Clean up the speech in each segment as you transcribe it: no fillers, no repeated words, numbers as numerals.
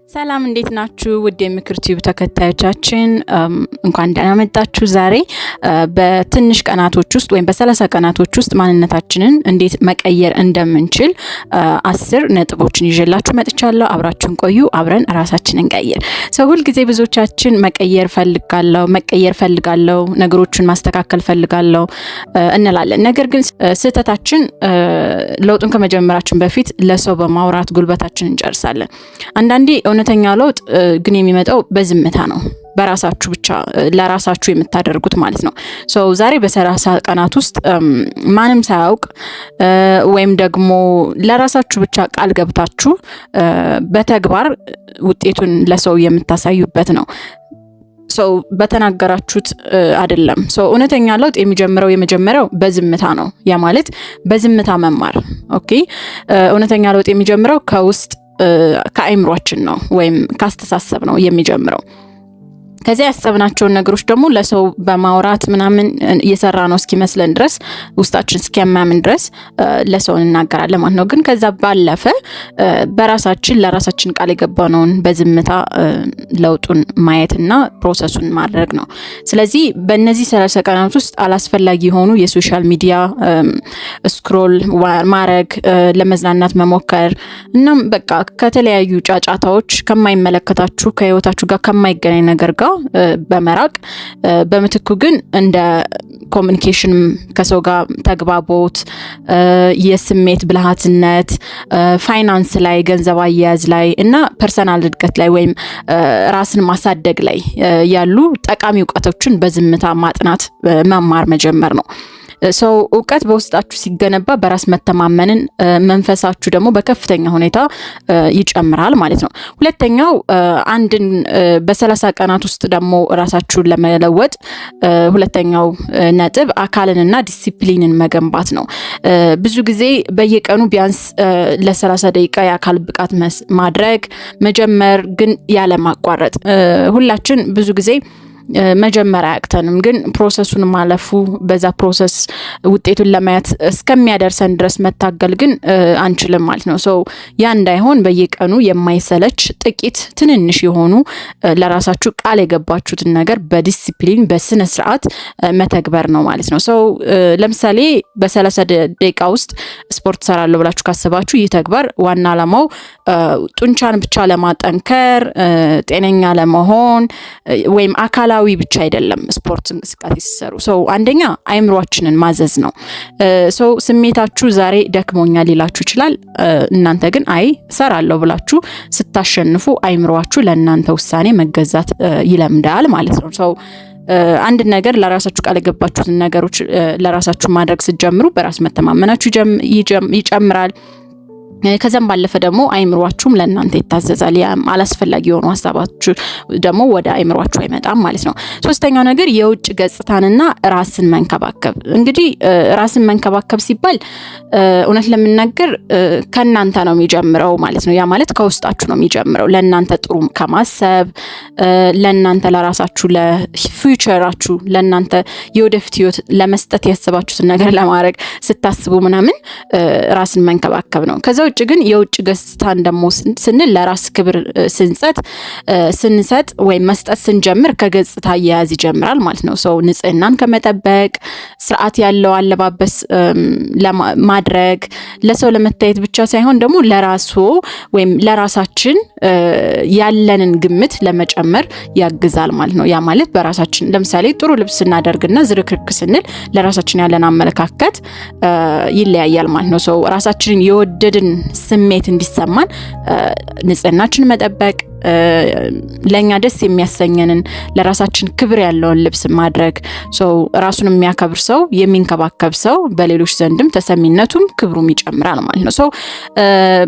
ሰላም እንዴት ናችሁ? ውድ የምክር ቲዩብ ተከታዮቻችን እንኳን ደህና መጣችሁ። ዛሬ በትንሽ ቀናቶች ውስጥ ወይም በ30 ቀናቶች ውስጥ ማንነታችንን እንዴት መቀየር እንደምንችል 10 ነጥቦችን ይዤላችሁ መጥቻለሁ። አብራችሁን ቆዩ። አብረን ራሳችንን እንቀይር። ሁል ጊዜ ብዙዎቻችን መቀየር ፈልጋለሁ፣ ነገሮችን ማስተካከል ፈልጋለሁ እንላለን። ነገር ግን ስህተታችን ለውጡን ከመጀመራችን በፊት ለሰው በማውራት ጉልበታችንን እንጨርሳለን። አንዳንዴ እውነተኛ ለውጥ ግን የሚመጣው በዝምታ ነው። በራሳችሁ ብቻ ለራሳችሁ የምታደርጉት ማለት ነው። ዛሬ በ30 ቀናት ውስጥ ማንም ሳያውቅ ወይም ደግሞ ለራሳችሁ ብቻ ቃል ገብታችሁ በተግባር ውጤቱን ለሰው የምታሳዩበት ነው። በተናገራችሁት አይደለም። እውነተኛ ለውጥ የመጀመሪያው በዝምታ ነው። ያ ማለት በዝምታ መማር። ኦኬ። እውነተኛ ለውጥ የሚጀምረው ከውስጥ ከአይምሯችን ነው ወይም ካስተሳሰብ ነው የሚጀምረው። ከዚያ ያሰብናቸውን ነገሮች ደግሞ ለሰው በማውራት ምናምን እየሰራ ነው እስኪመስለን ድረስ ውስጣችን እስኪያማምን ድረስ ለሰው እናገራለን ማለት ነው። ግን ከዛ ባለፈ ለራሳችን ቃል የገባነውን በዝምታ ለውጡን ማየትና ፕሮሰሱን ማድረግ ነው። ስለዚህ በእነዚህ 30 ቀናት ውስጥ አላስፈላጊ የሆኑ የሶሻል ሚዲያ ስክሮል ማድረግ፣ ለመዝናናት መሞከር እናም በቃ ከተለያዩ ጫጫታዎች ከማይመለከታችሁ ከህይወታችሁ ጋር ከማይገናኝ ነገር ጋር በመራቅ በመትኩ ግን እንደ ኮሙኒኬሽን ከሰው ጋር ተግባቦት፣ የስሜት ብልሃትነት፣ ፋይናንስ ላይ ገንዘብ አያያዝ ላይ እና ፐርሰናል እድገት ላይ ወይም ራስን ማሳደግ ላይ ያሉ ጠቃሚ እውቀቶችን በዝምታ ማጥናት መማር መጀመር ነው። እውቀት በውስጣችሁ ሲገነባ በራስ መተማመንን መንፈሳችሁ ደግሞ በከፍተኛ ሁኔታ ይጨምራል ማለት ነው። ሁለተኛው አንድን በ30 ቀናት ውስጥ ደግሞ ራሳችሁን ለመለወጥ ሁለተኛው ነጥብ አካልንና ዲሲፕሊንን መገንባት ነው። ብዙ ጊዜ በየቀኑ ቢያንስ ለ30 ደቂቃ የአካል ብቃት ማድረግ መጀመር፣ ግን ያለ ማቋረጥ። ሁላችን ብዙ ጊዜ መጀመሪያ አያቅተንም፣ ግን ፕሮሰሱን ማለፉ በዛ ፕሮሰስ ውጤቱን ለማየት እስከሚያደርሰን ድረስ መታገል ግን አንችልም ማለት ነው። ያ እንዳይሆን በየቀኑ የማይሰለች ጥቂት ትንንሽ የሆኑ ለራሳችሁ ቃል የገባችሁትን ነገር በዲሲፕሊን በስነ ስርዓት መተግበር ነው ማለት ነው። ለምሳሌ በ30 ደቂቃ ውስጥ ስፖርት ሰራለሁ ብላችሁ ካሰባችሁ ይህ ተግባር ዋና ዓላማው ጡንቻን ብቻ ለማጠንከር፣ ጤነኛ ለመሆን ወይም አካላዊ ብቻ አይደለም። ስፖርት እንቅስቃሴ ሲሰሩ አንደኛ አይምሯችንን ማዘዝ ነው። ስሜታችሁ ዛሬ ደክሞኛል ሊላችሁ ይችላል። እናንተ ግን ሰራለሁ ብላችሁ ስታሸንፉ አይምሯችሁ ለእናንተ ውሳኔ መገዛት ይለምዳል ማለት ነው። አንድ ነገር ለራሳችሁ ቃል የገባችሁትን ነገሮች ለራሳችሁ ማድረግ ስትጀምሩ በራስ መተማመናችሁ ይጨምራል። ከዛም ባለፈ ደግሞ አይምሯችሁም ለእናንተ ይታዘዛል። አላስፈላጊ የሆኑ ሀሳባችሁ ደግሞ ወደ አይምሯችሁ አይመጣም ማለት ነው። ሶስተኛው ነገር የውጭ ገጽታንና ራስን መንከባከብ። እንግዲህ ራስን መንከባከብ ሲባል እውነት ለምናገር ከእናንተ ነው የሚጀምረው ማለት ነው። ያ ማለት ከውስጣችሁ ነው የሚጀምረው። ለእናንተ ጥሩ ከማሰብ ለእናንተ ለራሳችሁ ለፊውቸራችሁ ለእናንተ የወደፊት ህይወት ለመስጠት ያሰባችሁትን ነገር ለማድረግ ስታስቡ ምናምን ራስን መንከባከብ ነው። ከዛ ውጭ ግን የውጭ ገጽታን ደግሞ ስንል ለራስ ክብር ስንሰጥ ወይም መስጠት ስንጀምር ከገጽታ አያያዝ ይጀምራል ማለት ነው። ንጽህናን ከመጠበቅ ስርዓት ያለው አለባበስ ማድረግ ለሰው ለመታየት ብቻ ሳይሆን ደግሞ ለራሱ ወይም ለራሳችን ያለንን ግምት ለመጨመር ያግዛል ማለት ነው። ያ ማለት በራሳችን ለምሳሌ ጥሩ ልብስ ስናደርግና ዝርክርክ ስንል ለራሳችን ያለን አመለካከት ይለያያል ማለት ነው። ራሳችንን የወደድን ስሜት እንዲሰማን ንጽህናችን መጠበቅ፣ ለኛ ደስ የሚያሰኘንን ለራሳችን ክብር ያለውን ልብስ ማድረግ። ራሱን የሚያከብር ሰው የሚንከባከብ ሰው በሌሎች ዘንድም ተሰሚነቱም ክብሩም ይጨምራል ማለት ነው።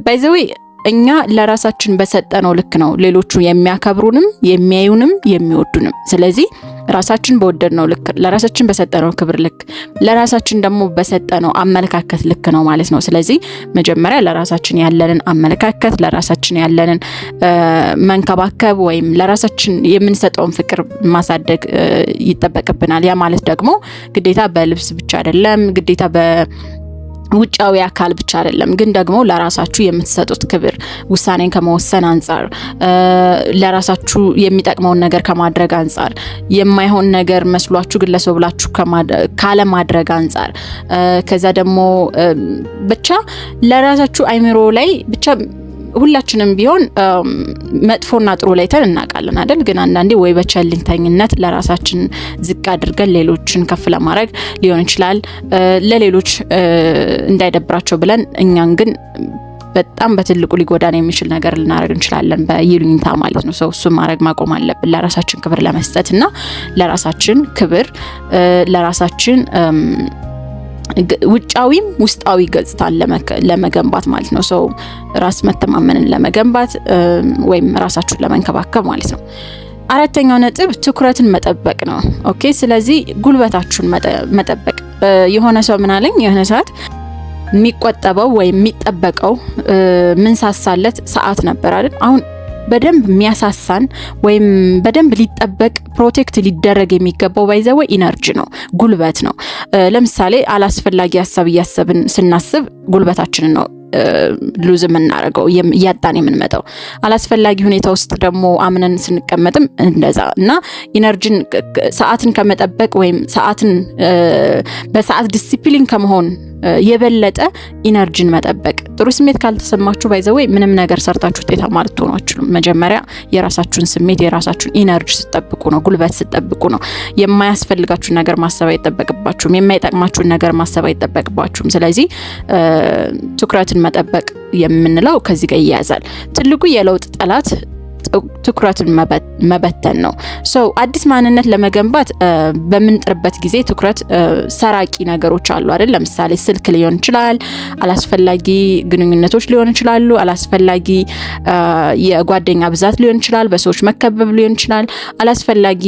ባይ ዘ ዌይ እኛ ለራሳችን በሰጠነው ልክ ነው ሌሎቹ የሚያከብሩንም የሚያዩንም የሚወዱንም። ስለዚህ ራሳችን በወደድነው ልክ ለራሳችን በሰጠነው ክብር ልክ ለራሳችን ደግሞ በሰጠነው አመለካከት ልክ ነው ማለት ነው። ስለዚህ መጀመሪያ ለራሳችን ያለንን አመለካከት ለራሳችን ያለንን መንከባከብ ወይም ለራሳችን የምንሰጠውን ፍቅር ማሳደግ ይጠበቅብናል። ያ ማለት ደግሞ ግዴታ በልብስ ብቻ አይደለም፣ ግዴታ ውጫዊ አካል ብቻ አይደለም፣ ግን ደግሞ ለራሳችሁ የምትሰጡት ክብር፣ ውሳኔን ከመወሰን አንፃር፣ ለራሳችሁ የሚጠቅመውን ነገር ከማድረግ አንፃር፣ የማይሆን ነገር መስሏችሁ ግን ለሰው ብላችሁ ካለ ማድረግ አንፃር፣ ከዛ ደግሞ ብቻ ለራሳችሁ አይምሮ ላይ ብቻ ሁላችንም ቢሆን መጥፎና ጥሩ ላይተን እናውቃለን አይደል? ግን አንዳንዴ ወይ በቸልተኝነት ለራሳችን ዝቅ አድርገን ሌሎችን ከፍ ለማድረግ ሊሆን ይችላል፣ ለሌሎች እንዳይደብራቸው ብለን እኛን ግን በጣም በትልቁ ሊጎዳን የሚችል ነገር ልናደርግ እንችላለን፣ በይሉኝታ ማለት ነው። ሰው እሱን ማድረግ ማቆም አለብን፣ ለራሳችን ክብር ለመስጠትና ለራሳችን ክብር ለራሳችን ውጫዊም ውስጣዊ ገጽታን ለመገንባት ማለት ነው። ሰው ራስ መተማመንን ለመገንባት ወይም ራሳችሁን ለመንከባከብ ማለት ነው። አራተኛው ነጥብ ትኩረትን መጠበቅ ነው። ኦኬ፣ ስለዚህ ጉልበታችሁን መጠበቅ። የሆነ ሰው ምን አለኝ፣ የሆነ ሰዓት የሚቆጠበው ወይም የሚጠበቀው ምን ሳሳለት ሰዓት ነበር አይደል? አሁን በደንብ የሚያሳሳን ወይም በደንብ ሊጠበቅ ፕሮቴክት ሊደረግ የሚገባው ባይዘው ኢነርጂ ነው፣ ጉልበት ነው። ለምሳሌ አላስፈላጊ ሐሳብ እያሰብን ስናስብ ጉልበታችንን ነው ሉዝ የምናደርገው እያጣን የምንመጣው። አላስፈላጊ ሁኔታ ውስጥ ደግሞ አምነን ስንቀመጥም እንደዛ እና ኢነርጂን ሰዓትን ከመጠበቅ ወይም ሰዓትን በሰዓት ዲሲፕሊን ከመሆን የበለጠ ኢነርጂን መጠበቅ። ጥሩ ስሜት ካልተሰማችሁ ባይዘው ምንም ነገር ሰርታችሁ ውጤታማ ልትሆኑ አትችሉም። መጀመሪያ የራሳችሁን ስሜት የራሳችሁን ኢነርጂ ስትጠብቁ ነው፣ ጉልበት ስትጠብቁ ነው። የማያስፈልጋችሁን ነገር ማሰብ አይጠበቅባችሁም፣ የማይጠቅማችሁን ነገር ማሰብ አይጠበቅባችሁም። ስለዚህ ትኩረትን መጠበቅ የምንለው ከዚህ ጋር ይያዛል። ትልቁ የለውጥ ጠላት ትኩረትን መበተን ነው። አዲስ ማንነት ለመገንባት በምንጥርበት ጊዜ ትኩረት ሰራቂ ነገሮች አሉ አይደል? ለምሳሌ ስልክ ሊሆን ይችላል፣ አላስፈላጊ ግንኙነቶች ሊሆን ይችላሉ፣ አላስፈላጊ የጓደኛ ብዛት ሊሆን ይችላል፣ በሰዎች መከበብ ሊሆን ይችላል፣ አላስፈላጊ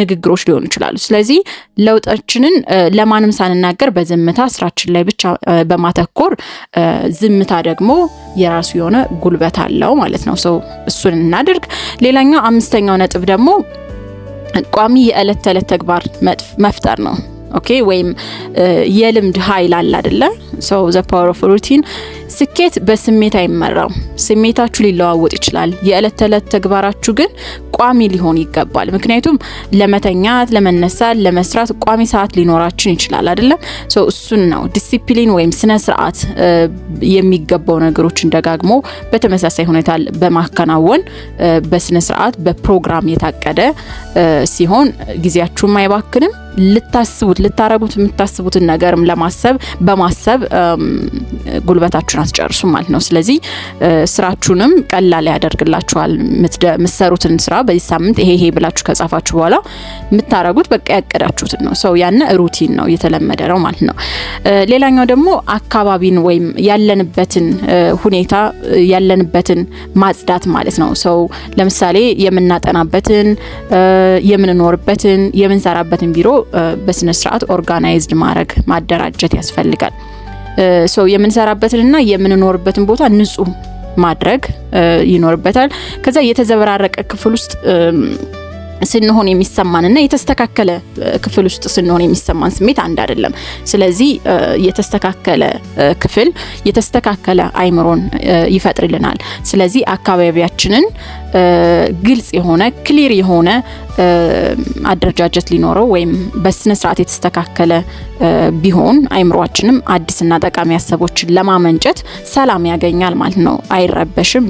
ንግግሮች ሊሆን ይችላሉ። ስለዚህ ለውጣችንን ለማንም ሳንናገር በዝምታ ስራችን ላይ ብቻ በማተኮር ዝምታ ደግሞ የራሱ የሆነ ጉልበት አለው ማለት ነው። እሱን እናድርግ። ሌላኛው አምስተኛው ነጥብ ደግሞ ቋሚ የዕለት ተዕለት ተግባር መፍጠር ነው። ኦኬ፣ ወይም የልምድ ኃይል አለ አይደለ? the power of routine። ስኬት በስሜት አይመራም። ስሜታችሁ ሊለዋወጥ ይችላል። የዕለት ተዕለት ተግባራችሁ ግን ቋሚ ሊሆን ይገባል። ምክንያቱም ለመተኛት፣ ለመነሳት፣ ለመስራት ቋሚ ሰዓት ሊኖራችን ይችላል አይደለም? እሱን ነው ዲሲፕሊን ወይም ስነ ስርዓት የሚገባው ነገሮችን ደጋግሞ በተመሳሳይ ሁኔታ በማከናወን በስነ ስርዓት በፕሮግራም የታቀደ ሲሆን ጊዜያችሁም አይባክንም። ልታረጉት የምታስቡትን ነገርም በማሰብ ጉልበታችሁን አትጨርሱም ማለት ነው። ስለዚህ ስራችሁንም ቀላል ያደርግላችኋል። የምትሰሩትን ስራ በዚህ ሳምንት ይሄ ብላችሁ ከጻፋችሁ በኋላ የምታረጉት በቃ ያቀዳችሁትን ነው። ያነ ሩቲን ነው፣ የተለመደ ነው ማለት ነው። ሌላኛው ደግሞ አካባቢን ወይም ያለንበትን ሁኔታ ያለንበትን ማጽዳት ማለት ነው። ለምሳሌ የምናጠናበትን፣ የምንኖርበትን፣ የምንሰራበትን ቢሮ በስነ ስርዓት ኦርጋናይዝድ ማደራጀት ያስፈልጋል። የምንሰራበትንና የምንኖርበትን ቦታ ንጹህ ማድረግ ይኖርበታል። ከዛ የተዘበራረቀ ክፍል ውስጥ ስንሆን የሚሰማንና የተስተካከለ ክፍል ውስጥ ስንሆን የሚሰማን ስሜት አንድ አይደለም። ስለዚህ የተስተካከለ ክፍል የተስተካከለ አይምሮን ይፈጥርልናል። ስለዚህ አካባቢያችንን ግልጽ የሆነ ክሊር የሆነ አደረጃጀት ሊኖረው ወይም በስነ ስርዓት የተስተካከለ ቢሆን አይምሮአችንም አዲስና ጠቃሚ ሀሳቦችን ለማመንጨት ሰላም ያገኛል ማለት ነው። አይረበሽም፣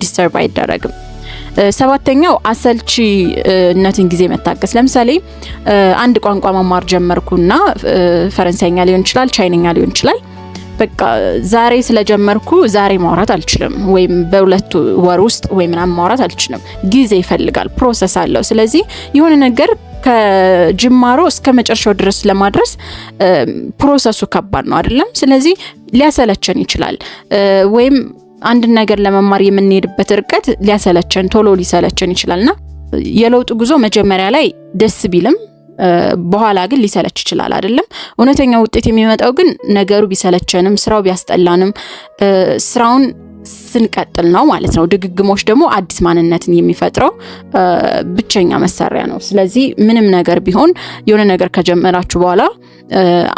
ዲስተርብ አይደረግም። ሰባተኛው አሰልቺነትን ጊዜ መታገስ። ለምሳሌ አንድ ቋንቋ መማር ጀመርኩና ፈረንሳይኛ ሊሆን ይችላል፣ ቻይንኛ ሊሆን ይችላል። በቃ ዛሬ ስለጀመርኩ ዛሬ ማውራት አልችልም፣ ወይም በሁለት ወር ውስጥ ወይ ምናምን ማውራት አልችልም። ጊዜ ይፈልጋል፣ ፕሮሰስ አለው። ስለዚህ የሆነ ነገር ከጅማሮ እስከ መጨረሻው ድረስ ለማድረስ ፕሮሰሱ ከባድ ነው አይደለም? ስለዚህ ሊያሰለቸን ይችላል ወይም አንድ ነገር ለመማር የምንሄድበት ርቀት ቶሎ ሊሰለቸን ይችላልና የለውጥ ጉዞ መጀመሪያ ላይ ደስ ቢልም በኋላ ግን ሊሰለች ይችላል አይደለም? እውነተኛ ውጤት የሚመጣው ግን ነገሩ ቢሰለቸንም ስራው ቢያስጠላንም ስራውን ስንቀጥል ነው ማለት ነው። ድግግሞች ደግሞ አዲስ ማንነትን የሚፈጥረው ብቸኛ መሳሪያ ነው። ስለዚህ ምንም ነገር ቢሆን የሆነ ነገር ከጀመራችሁ በኋላ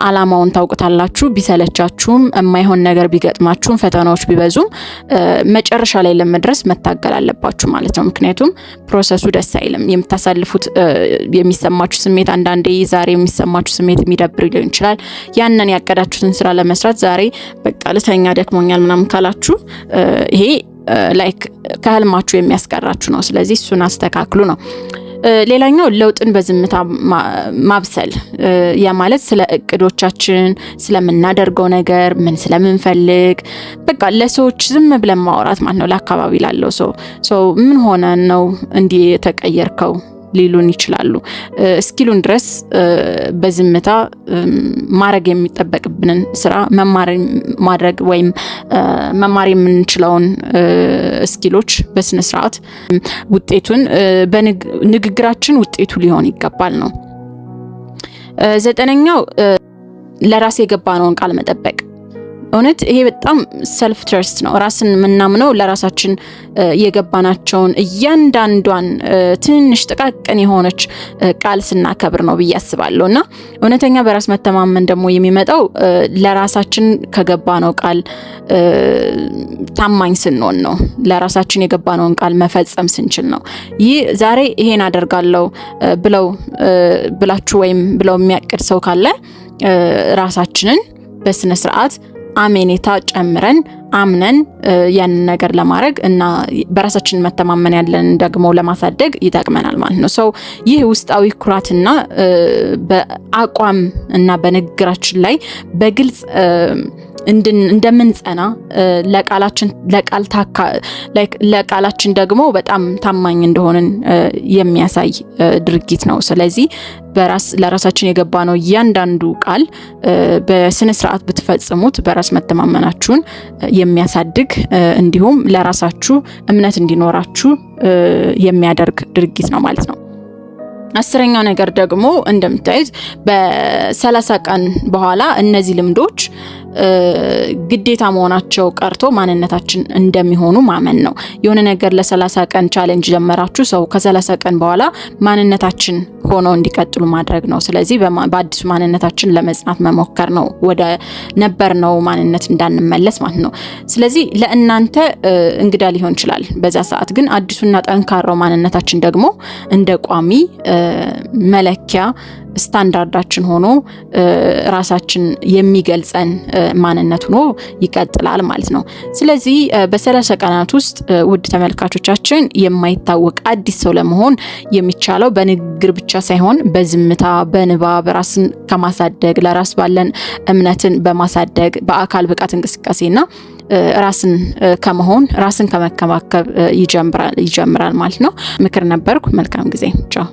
አላማውን ታውቁታላችሁ። ቢሰለቻችሁም የማይሆን ነገር ቢገጥማችሁም ፈተናዎች ቢበዙም መጨረሻ ላይ ለመድረስ መታገል አለባችሁ ማለት ነው። ምክንያቱም ፕሮሰሱ ደስ አይልም። የምታሳልፉት የሚሰማችሁ ስሜት አንዳንዴ ዛሬ የሚሰማችሁ ስሜት የሚደብር ሊሆን ይችላል። ያንን ያቀዳችሁትን ስራ ለመስራት ዛሬ በቃ ልተኛ ደክሞኛል ምናምን ካላችሁ ይሄ ላይክ ከህልማችሁ የሚያስቀራችሁ ነው። ስለዚህ እሱን አስተካክሉ ነው። ሌላኛው ለውጥን በዝምታ ማብሰል ያ ማለት ስለ እቅዶቻችን ስለምናደርገው ነገር ምን ስለምንፈልግ በቃ ለሰዎች ዝም ብለን ማውራት ማለት ነው። ለአካባቢ ላለው ሰው ምን ሆነ ነው እንዲህ የተቀየርከው ሊሉን ይችላሉ። እስኪሉን ድረስ በዝምታ ማድረግ የሚጠበቅብንን ስራ ማድረግ ወይም መማር የምንችለውን ስኪሎች በስነ ስርዓት ውጤቱን በንግግራችን ውጤቱ ሊሆን ይገባል ነው። 9ኛው ለራስ የገባነውን ቃል መጠበቅ። እውነት ይሄ በጣም ሰልፍ ትረስት ነው። ራስን ምናምነው ለራሳችን የገባናቸውን እያንዳንዷን ትንሽ ጥቃቅን የሆነች ቃል ስናከብር ነው ብዬ አስባለሁና እውነተኛ በራስ መተማመን ደግሞ የሚመጣው ለራሳችን ከገባነው ቃል ታማኝ ስንሆን ነው። ለራሳችን የገባነውን ቃል መፈጸም ስንችል ነው። ይህ ዛሬ ይሄን አደርጋለሁ ብላችሁ ወይም ብለው የሚያቅድ ሰው ካለ ራሳችንን በስነ ስርዓት አሜኔታ ጨምረን አምነን ያን ነገር ለማድረግ እና በራሳችን መተማመን ያለን ደግሞ ለማሳደግ ይጠቅመናል ማለት ነው። ሰው ይህ ውስጣዊ ኩራትና በአቋም እና በንግግራችን ላይ በግልጽ እንደምንጸና ለቃላችን ደግሞ በጣም ታማኝ እንደሆነን የሚያሳይ ድርጊት ነው። ስለዚህ ለራሳችን የገባነው እያንዳንዱ ቃል በስነ ስርዓት ብትፈጽሙት በራስ መተማመናችሁን የሚያሳድግ እንዲሁም ለራሳችሁ እምነት እንዲኖራችሁ የሚያደርግ ድርጊት ነው ማለት ነው። 10ኛው ነገር ደግሞ እንደምታዩት በ30 ቀን በኋላ እነዚህ ልምዶች ግዴታ መሆናቸው ቀርቶ ማንነታችን እንደሚሆኑ ማመን ነው። የሆነ ነገር ለ30 ቀን ቻሌንጅ ጀመራችሁ ሰው ከ30 ቀን በኋላ ማንነታችን ሆኖ እንዲቀጥሉ ማድረግ ነው። ስለዚህ በአዲሱ ማንነታችን ለመጽናት መሞከር ነው፣ ወደ ነበርነው ማንነት እንዳንመለስ ማለት ነው። ስለዚህ ለእናንተ እንግዳ ሊሆን ይችላል በዛ ሰዓት፣ ግን አዲሱና ጠንካራው ማንነታችን ደግሞ እንደ ቋሚ መለኪያ ስታንዳርዳችን ሆኖ ራሳችን የሚገልጸን ማንነት ሆኖ ይቀጥላል ማለት ነው። ስለዚህ በ30 ቀናት ውስጥ ውድ ተመልካቾቻችን የማይታወቅ አዲስ ሰው ለመሆን የሚቻለው በንግግር ብቻ ሳይሆን በዝምታ፣ በንባብ ራስን ከማሳደግ ለራስ ባለን እምነትን በማሳደግ በአካል ብቃት እንቅስቃሴና ራስን ከመሆን ራስን ከመከባከብ ይጀምራል ማለት ነው። ምክር ነበርኩ። መልካም ጊዜ። ቻው።